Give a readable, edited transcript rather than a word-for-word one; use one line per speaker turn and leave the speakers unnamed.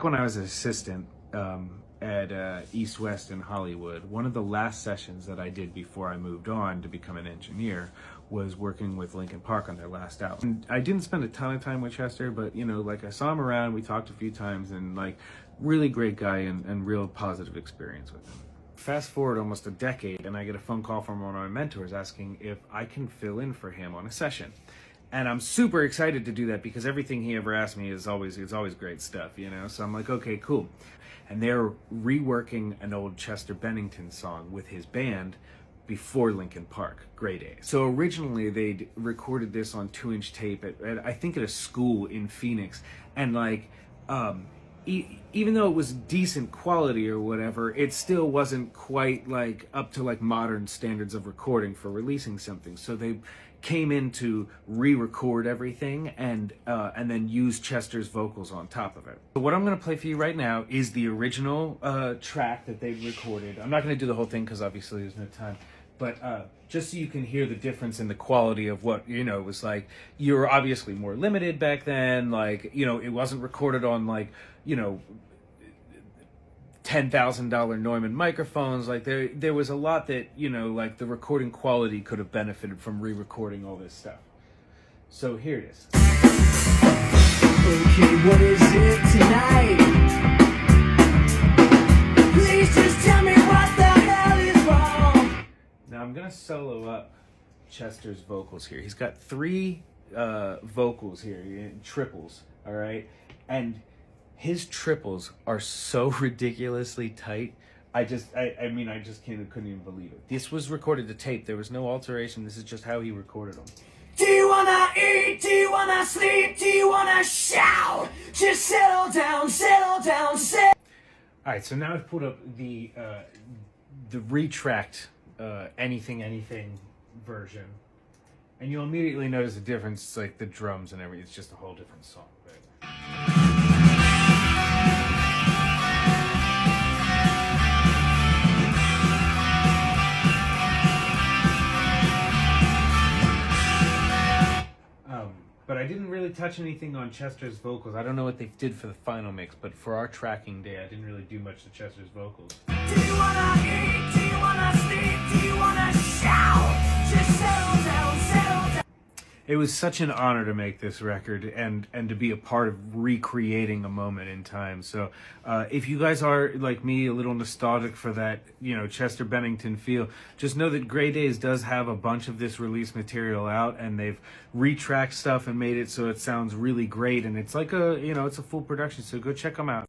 When I was an assistant at East West in Hollywood, one of the last sessions that I did before I moved on to become an engineer was working with Linkin Park on their last album. And I didn't spend a ton of time with Chester, but like I saw him around, we talked a few times, and really great guy and real positive experience with him. Fast forward almost a decade, and I get a phone call from one of my mentors asking if I can fill in for him on a session. And I'm super excited to do that because everything he ever asked me is always great stuff, So I'm like, okay, cool. And they're reworking an old Chester Bennington song with his band before Linkin Park, Daze. So originally they'd recorded this on 2-inch tape at I think at a school in Phoenix, and even though it was decent quality or whatever, it still wasn't quite up to modern standards of recording for releasing something. So they came in to re-record everything and then use Chester's vocals on top of it. So what I'm going to play for you right now is the original track that they recorded. I'm not going to do the whole thing because obviously there's no time, but just so you can hear the difference in the quality of what it was like. You were obviously more limited back then. It wasn't recorded on $10,000 Neumann microphones. There was a lot that the recording quality could have benefited from re-recording all this stuff. So here it is.
Okay, what is it tonight? Please just tell me what the hell is wrong.
Now I'm gonna solo up Chester's vocals here. He's got 3 vocals here, triples, all right? And his triples are so ridiculously tight. I just couldn't even believe it. This was recorded to tape. There was no alteration. This is just how he recorded them.
Do you wanna eat? Do you wanna sleep? Do you wanna shout? Just settle down, settle down, settle.
All right, so now I've pulled up the retracked anything version, and you'll immediately notice the difference. It's like the drums and everything. It's just a whole different song. But I didn't really touch anything on Chester's vocals. I don't know what they did for the final mix, but for our tracking day, I didn't really do much to Chester's vocals.
Do you wanna eat? Do you wanna sleep? Do you wanna shout? Just settle down, settle down.
It was such an honor to make this record and to be a part of recreating a moment in time. So if you guys are, like me, a little nostalgic for that, Chester Bennington feel, just know that Daze does have a bunch of this release material out, and they've retracked stuff and made it so it sounds really great. And it's it's a full production, so go check them out.